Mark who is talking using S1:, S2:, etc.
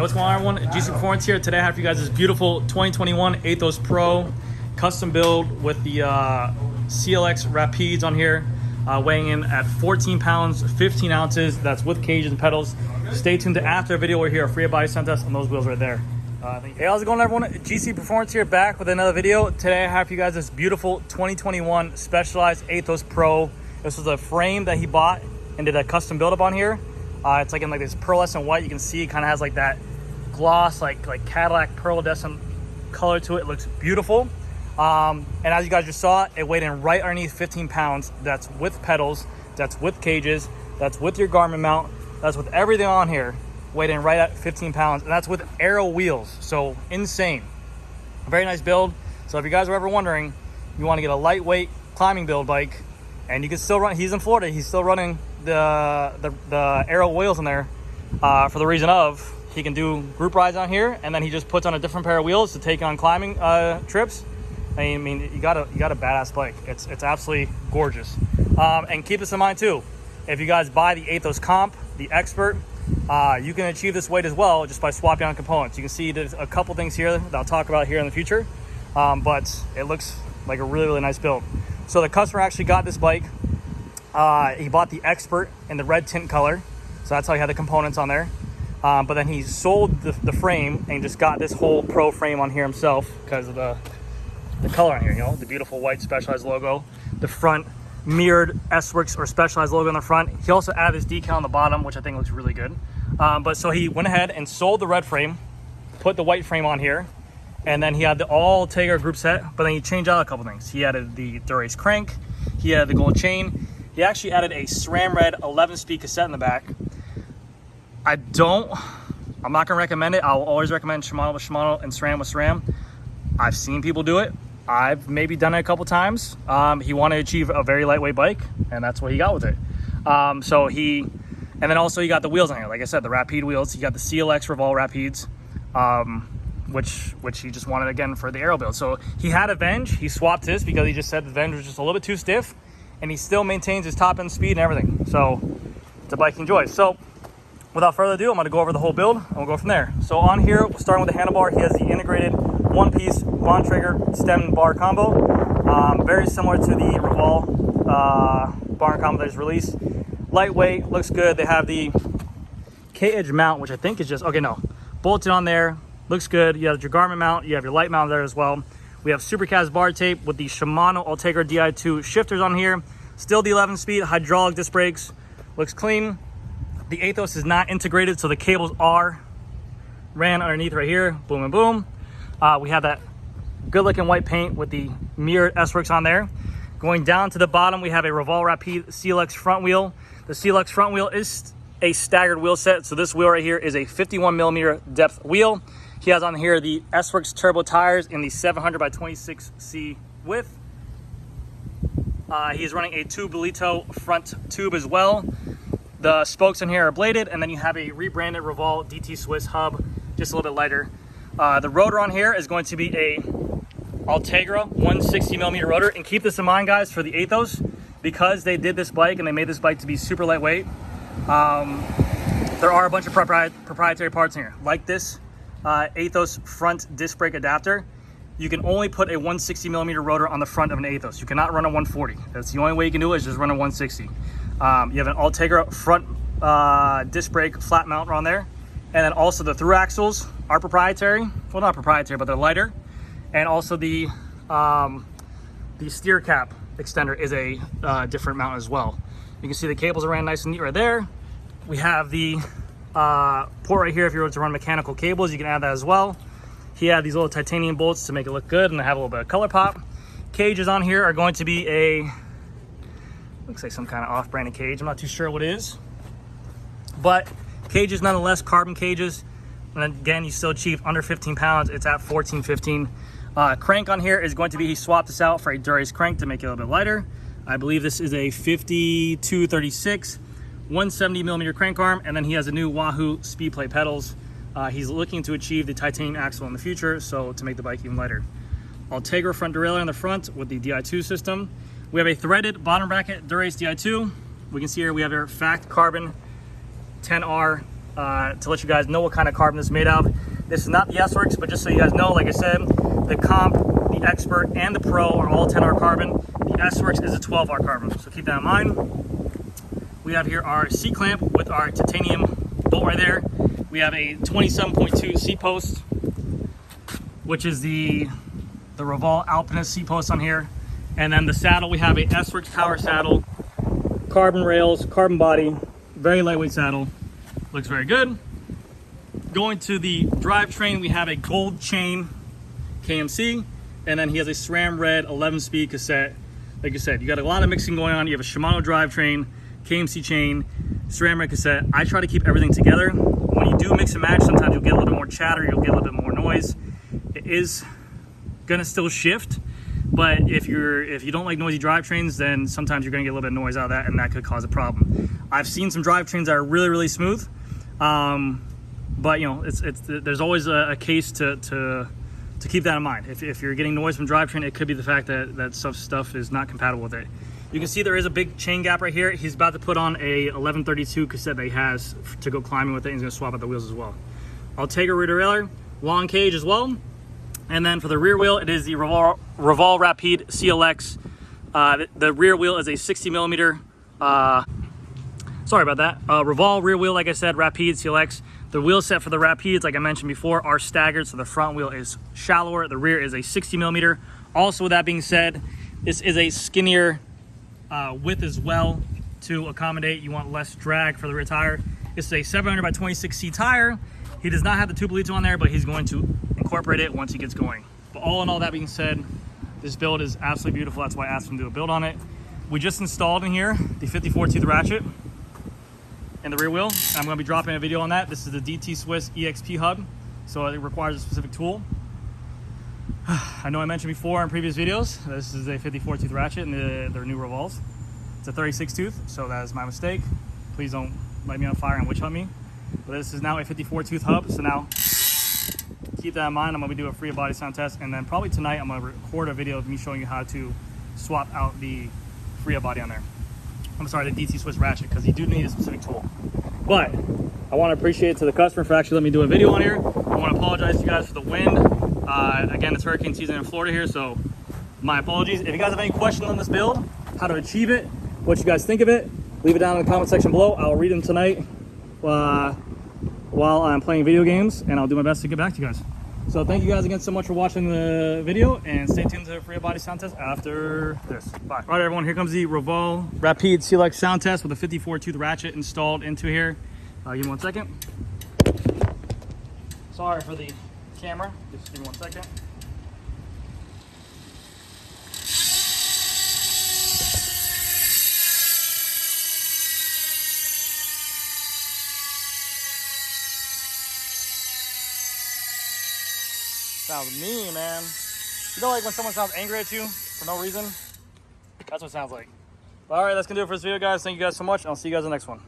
S1: Hey, what's going on, everyone? GC Performance here. Today I have for you guys this beautiful 2021 Aethos Pro custom build with the Clx Rapides on here, weighing in at 14 pounds, 15 ounces. That's with cages and pedals. Stay tuned to after the video. We're here. Free buy sent us on those wheels right there. Hey, how's it going, everyone? GC Performance here, back with another video. Today I have for you guys this beautiful 2021 Specialized Aethos Pro. This was a frame that he bought and did a custom build up on here. It's like in like this pearlescent white. You can see it kind of has like that gloss, like Cadillac pearlescent color to it. It looks beautiful. And as you guys just saw, it weighed in right underneath 15 pounds. That's with pedals, that's with cages, that's with your Garmin mount, that's with everything on here. Weighed in right at 15 pounds, and that's with Aero wheels. So insane. A very nice build. So if you guys are ever wondering, you want to get a lightweight climbing build bike, and you can still run, he's in Florida, he's still running the Aero wheels in there, for the reason of he can do group rides on here, and then he just puts on a different pair of wheels to take on climbing trips. I mean, you got a badass bike. It's absolutely gorgeous. And keep this in mind too, if you guys buy the Aethos Comp, the Expert, you can achieve this weight as well just by swapping on components. You can see there's a couple things here that I'll talk about here in the future, but it looks like a really nice build. So the customer actually got this bike. He bought the Expert in the red tint color, so that's how he had the components on there. But then he sold the frame and just got this whole Pro frame on here himself because of the color on here, you know, the beautiful white Specialized logo, the front mirrored S-Works or Specialized logo on the front. He also added this decal on the bottom, which I think looks really good. But so he went ahead and sold the red frame, put the white frame on here, and then he had the all Tegra group set, but then he changed out a couple things. He added the Dura-Ace crank, he added the gold chain, he actually added a SRAM red 11-speed cassette in the back. I'm not gonna recommend it. I'll always recommend Shimano with Shimano and SRAM with SRAM. I've seen people do it. I've maybe done it a couple times. He wanted to achieve a very lightweight bike, and that's what he got with it. And then also you got the wheels on here. Like I said, the Rapide wheels. You got the Clx Revolve Rapides, which he just wanted again for the Aero build. So he had a Venge. He swapped his because he just said the Venge was just a little bit too stiff, and he still maintains his top end speed and everything. So it's a bike he enjoys. So without further ado, I'm going to go over the whole build and we'll go from there. So on here, starting with the handlebar, he has the integrated one-piece Bontrager stem and bar combo. Very similar to the Revolve bar combo that is released. Lightweight, looks good. They have the K-edge mount, which I think is just, okay, no, bolted on there. Looks good. You have your Garmin mount. You have your light mount there as well. We have Supercast bar tape with the Shimano Ultegra Di2 shifters on here. Still the 11-speed hydraulic disc brakes. Looks clean. The Aethos is not integrated, so the cables are ran underneath right here. Boom and boom. We have that good looking white paint with the mirrored S-Works on there. Going down to the bottom, we have a Revolve Rapide Clx front wheel. The Clx front wheel is a staggered wheel set. So this wheel right here is a 51 millimeter depth wheel. He has on here the S-Works turbo tires in the 700 by 26C width. He's running a Tubelito front tube as well. The spokes on here are bladed, and then you have a rebranded Revolve DT Swiss hub, just a little bit lighter. The rotor on here is going to be a Ultegra 160 millimeter rotor. And keep this in mind, guys, for the Aethos, because they did this bike and they made this bike to be super lightweight. There are a bunch of proprietary parts in here, like this Aethos front disc brake adapter. You can only put a 160 millimeter rotor on the front of an Aethos. You cannot run a 140. That's the only way you can do it, is just run a 160. You have an Ultegra front disc brake flat mount on there. And then also the through axles are proprietary. Well, not proprietary, but they're lighter. And also the steer cap extender is a different mount as well. You can see the cables are ran nice and neat right there. We have the port right here. If you were to run mechanical cables, you can add that as well. He had these little titanium bolts to make it look good and have a little bit of color pop. Cages on here are going to be a, looks like some kind of off-branded cage. I'm not too sure what it is, but cages nonetheless, carbon cages. And then again, you still achieve under 15 pounds. It's at 14-15. Crank on here is going to be, he swapped this out for a Dura-Ace crank to make it a little bit lighter. I believe this is a 5236 170 millimeter crank arm, and then he has a new Wahoo speed plate pedals. He's looking to achieve the titanium axle in the future, so to make the bike even lighter. Ultegra front derailleur on the front with the Di2 system. We have a threaded bottom bracket Dura-Ace Di2. We can see here we have our Fact Carbon 10R to let you guys know what kind of carbon this is made out of. This is not the S-Works, but just so you guys know, like I said, the Comp, the Expert, and the Pro are all 10R carbon. The S-Works is a 12R carbon, so keep that in mind. We have here our seat clamp with our titanium bolt right there. We have a 27.2 seat post, which is the Revolve Alpinist seat post on here. And then the saddle, we have a S-Works power saddle, carbon rails, carbon body, very lightweight saddle. Looks very good. Going to the drivetrain, we have a gold chain KMC, and then he has a SRAM red 11-speed cassette. Like I said, you got a lot of mixing going on. You have a Shimano drivetrain, KMC chain, SRAM red cassette. I try to keep everything together. When you do mix and match, sometimes you'll get a little bit more chatter, you'll get a little bit more noise. It is gonna still shift, but if you don't like noisy drivetrains, then sometimes you're gonna get a little bit of noise out of that, and that could cause a problem. I've seen some drivetrains that are really, really smooth. But you know, there's always a case to keep that in mind. If you're getting noise from drivetrain, it could be the fact that stuff is not compatible with it. You can see there is a big chain gap right here. He's about to put on a 1132 cassette that he has to go climbing with it. He's gonna swap out the wheels as well. I'll take a rear derailleur, long cage as well. And then for the rear wheel, it is the Revolve Rapide CLX. The rear wheel is a 60 millimeter, sorry about that. Revolve rear wheel, like I said, Rapide CLX. The wheel set for the Rapides, like I mentioned before, are staggered, so the front wheel is shallower. The rear is a 60 millimeter. Also, with that being said, this is a skinnier width as well to accommodate. You want less drag for the rear tire. This is a 700 by 26C tire. He does not have the Tubolito on there, but he's going to incorporate it once he gets going. But all in all, that being said, this build is absolutely beautiful. That's why I asked him to do a build on it. We just installed in here the 54 tooth ratchet in the rear wheel. I'm going to be dropping a video on that. This is the DT Swiss EXP hub, so it requires a specific tool. I know I mentioned before in previous videos, this is a 54 tooth ratchet in their new revolves. It's a 36 tooth, so that is my mistake. Please don't light me on fire and witch hunt me. But this is now a 54 tooth hub, so now keep that in mind. I'm going to do a free body sound test, and then probably tonight I'm going to record a video of me showing you how to swap out the free body on there. I'm sorry, the DT Swiss ratchet, because you do need a specific tool. But I want to appreciate to the customer for actually letting me do a video on here. I want to apologize to you guys for the wind. Again, it's hurricane season in Florida here, so my apologies. If you guys have any questions on this build, how to achieve it, what you guys think of it, leave it down in the comment section below. I'll read them tonight while I'm playing video games, and I'll do my best to get back to you guys. So thank you guys again so much for watching the video, and stay tuned to the free body sound test after this. Bye. All right, everyone, here comes the Revolve Rapide CLX sound test with a 54 tooth ratchet installed into here. Give me 1 second. Sorry for the camera, just give me 1 second. Sounds mean, man. You know, like when someone sounds angry at you for no reason? That's what it sounds like. All right, that's gonna do it for this video, guys. Thank you guys so much. I'll see you guys in the next one.